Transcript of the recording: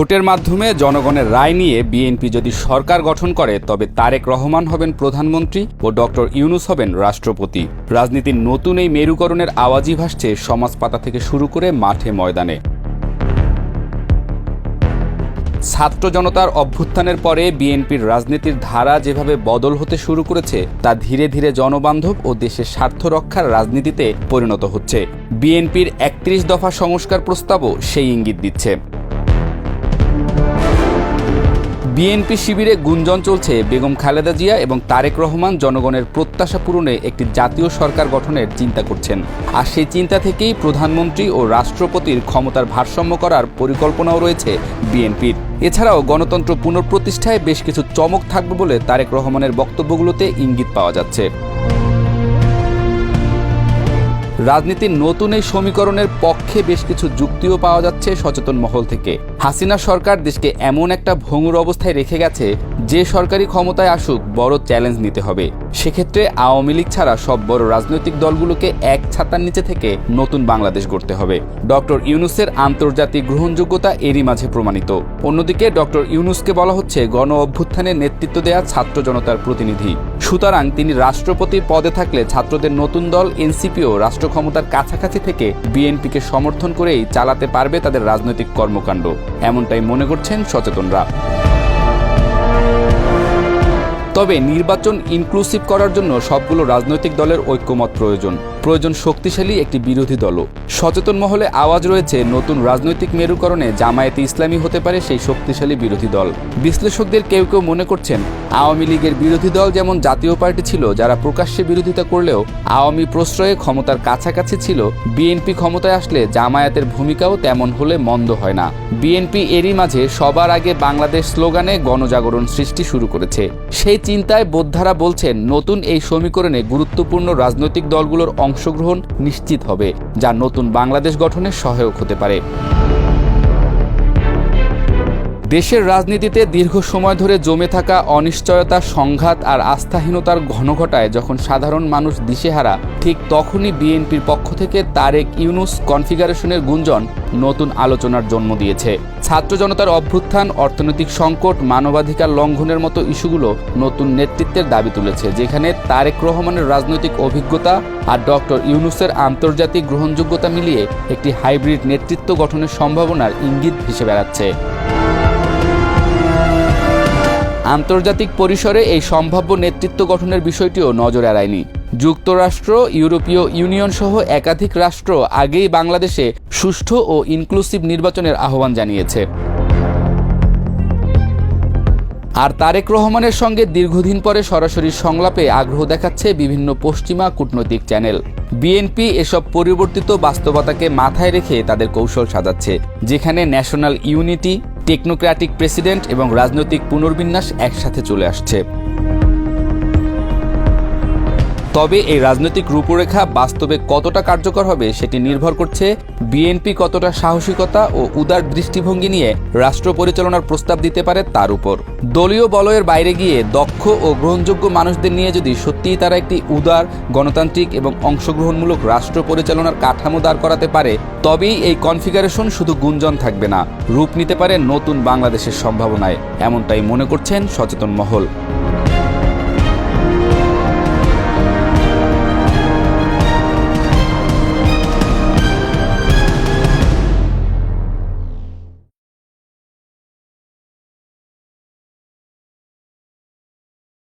ভোটের মাধ্যমে জনগণের রায় নিয়ে বিএনপি যদি সরকার গঠন করে তবে তারেক রহমান হবেন প্রধানমন্ত্রী ও ডক্টর ইউনূস হবেন রাষ্ট্রপতি। রাজনীতির নতুন এই মেরুকরণের আওয়াজই ভাসছে সমাজ পাতা থেকে শুরু করে মাঠে ময়দানে। ছাত্র জনতার অভ্যুত্থানের পরে বিএনপির রাজনীতির ধারা যেভাবে বদল হতে শুরু করেছে তা ধীরে ধীরে জনবান্ধব ও দেশের স্বার্থ রক্ষার রাজনীতিতে পরিণত হচ্ছে। বিএনপির ৩১ দফা সংস্কার প্রস্তাবও সেই ইঙ্গিত দিচ্ছে। বিএনপি শিবিরে গুঞ্জন চলছে বেগম খালেদা জিয়া এবং তারেক রহমান জনগণের প্রত্যাশা পূরণে একটি জাতীয় সরকার গঠনের চিন্তা করছেন। আর সেই চিন্তা থেকেই প্রধানমন্ত্রী ও রাষ্ট্রপতির ক্ষমতার ভারসাম্য করার পরিকল্পনাও রয়েছে বিএনপির। এছাড়াও গণতন্ত্র পুনঃপ্রতিষ্ঠায় বেশ কিছু চমক থাকবে বলে তারেক রহমানের বক্তব্যগুলোতে ইঙ্গিত পাওয়া যাচ্ছে। রাজনীতির নতুন এই সমীকরণের পক্ষে বেশ কিছু যুক্তিও পাওয়া যাচ্ছে সচেতন মহল থেকে। হাসিনা সরকার দেশকে এমন একটা ভঙ্গুর অবস্থায় রেখে গেছে যে সরকারি ক্ষমতায় আসুক বড় চ্যালেঞ্জ নিতে হবে। সেক্ষেত্রে আওয়ামী লীগ ছাড়া সব বড় রাজনৈতিক দলগুলোকে এক ছাতার নিচে থেকে নতুন বাংলাদেশ গড়তে হবে। ডক্টর ইউনূসের আন্তর্জাতিক গ্রহণযোগ্যতা এরই মাঝে প্রমাণিত। অন্যদিকে ডক্টর ইউনূসকে বলা হচ্ছে গণ অভ্যুত্থানের নেতৃত্ব দেয়া ছাত্র জনতার প্রতিনিধি। সুতরাং তিনি রাষ্ট্রপতির পদে থাকলে ছাত্রদের নতুন দল এনসিপিও রাষ্ট্র ক্ষমতার কাছাকাছি থেকে বিএনপিকে সমর্থন করেই চালাতে পারবে তাদের রাজনৈতিক কর্মকাণ্ড, এমনটাই মনে করছেন সচেতনরা। তবে নির্বাচন ইনক্লুসিভ করার জন্য সবগুলো রাজনৈতিক দলের ঐক্যমত প্রয়োজন শক্তিশালী একটি বিরোধী দলও। সচেতন মহলে আওয়াজ রয়েছে নতুন রাজনৈতিক মেরুকরণে জামায়াতে ইসলামী হতে পারে সেই শক্তিশালী বিরোধী দল। বিশ্লেষকদের কেউ কেউ মনে করছেন আওয়ামী লীগের বিরোধী দল যেমন জাতীয় পার্টি ছিল যারা প্রকাশ্যে বিরোধিতা করলেও আওয়ামী প্রশ্রয়ে ক্ষমতার কাছাকাছি ছিল, বিএনপি ক্ষমতায় আসলে জামায়াতের ভূমিকাও তেমন হলে মন্দ হয় না। বিএনপি এরই মাঝে সবার আগে বাংলাদেশ স্লোগানে গণজাগরণ সৃষ্টি শুরু করেছে। সেই চিন্তায় বোদ্ধারা বলছেন নতুন এই সমীকরণে গুরুত্বপূর্ণ রাজনৈতিক দলগুলোর অংশগ্রহণ নিশ্চিত হবে, যা নতুন বাংলাদেশ গঠনে সহায়ক হতে পারে। দেশের রাজনীতিতে দীর্ঘ সময় ধরে জমে থাকা অনিশ্চয়তা, সংঘাত আর আস্থাহীনতার ঘনঘটায় যখন সাধারণ মানুষ দিশেহারা, ঠিক তখনই বিএনপির পক্ষ থেকে তারেক ইউনূস কনফিগারেশনের গুঞ্জন নতুন আলোচনার জন্ম দিয়েছে। ছাত্র জনতার অভ্যুত্থান, অর্থনৈতিক সংকট, মানবাধিকার লঙ্ঘনের মতো ইস্যুগুলো নতুন নেতৃত্বের দাবি তুলেছে, যেখানে তারেক রহমানের রাজনৈতিক অভিজ্ঞতা আর ডক্টর ইউনূসের আন্তর্জাতিক গ্রহণযোগ্যতা মিলিয়ে একটি হাইব্রিড নেতৃত্ব গঠনের সম্ভাবনার ইঙ্গিত ভেসে বেড়াচ্ছে। আন্তর্জাতিক পরিসরে এই সম্ভাব্য নেতৃত্ব গঠনের বিষয়টিও নজর এড়ায়নি। যুক্তরাষ্ট্র, ইউরোপীয় ইউনিয়ন সহ একাধিক রাষ্ট্র আগেই বাংলাদেশে সুষ্ঠু ও ইনক্লুসিভ নির্বাচনের আহ্বান জানিয়েছে। আর তারেক রহমানের সঙ্গে দীর্ঘদিন পরে সরাসরি সংলাপে আগ্রহ দেখাচ্ছে বিভিন্ন পশ্চিমা কূটনৈতিক চ্যানেল। বিএনপি এসব পরিবর্তিত বাস্তবতাকে মাথায় রেখে তাদের কৌশল সাজাচ্ছে, যেখানে ন্যাশনাল ইউনিটি, টেকনোক্র্যাটিক প্রেসিডেন্ট এবং রাজনৈতিক পুনর্বিন্যাস একসাথে চলে আসছে। তবে এই রাজনৈতিক রূপরেখা বাস্তবে কতটা কার্যকর হবে সেটি নির্ভর করছে বিএনপি কতটা সাহসিকতা ও উদার দৃষ্টিভঙ্গি নিয়ে রাষ্ট্র পরিচালনার প্রস্তাব দিতে পারে তার উপর। দলীয় বলয়ের বাইরে গিয়ে দক্ষ ও গ্রহণযোগ্য মানুষদের নিয়ে যদি সত্যিই তারা একটি উদার, গণতান্ত্রিক এবং অংশগ্রহণমূলক রাষ্ট্র পরিচালনার কাঠামো দাঁড় করাতে পারে, তবেই এই কনফিগারেশন শুধু গুঞ্জন থাকবে না, রূপ নিতে পারে নতুন বাংলাদেশের সম্ভাবনায়, এমনটাই মনে করছেন সচেতন মহল।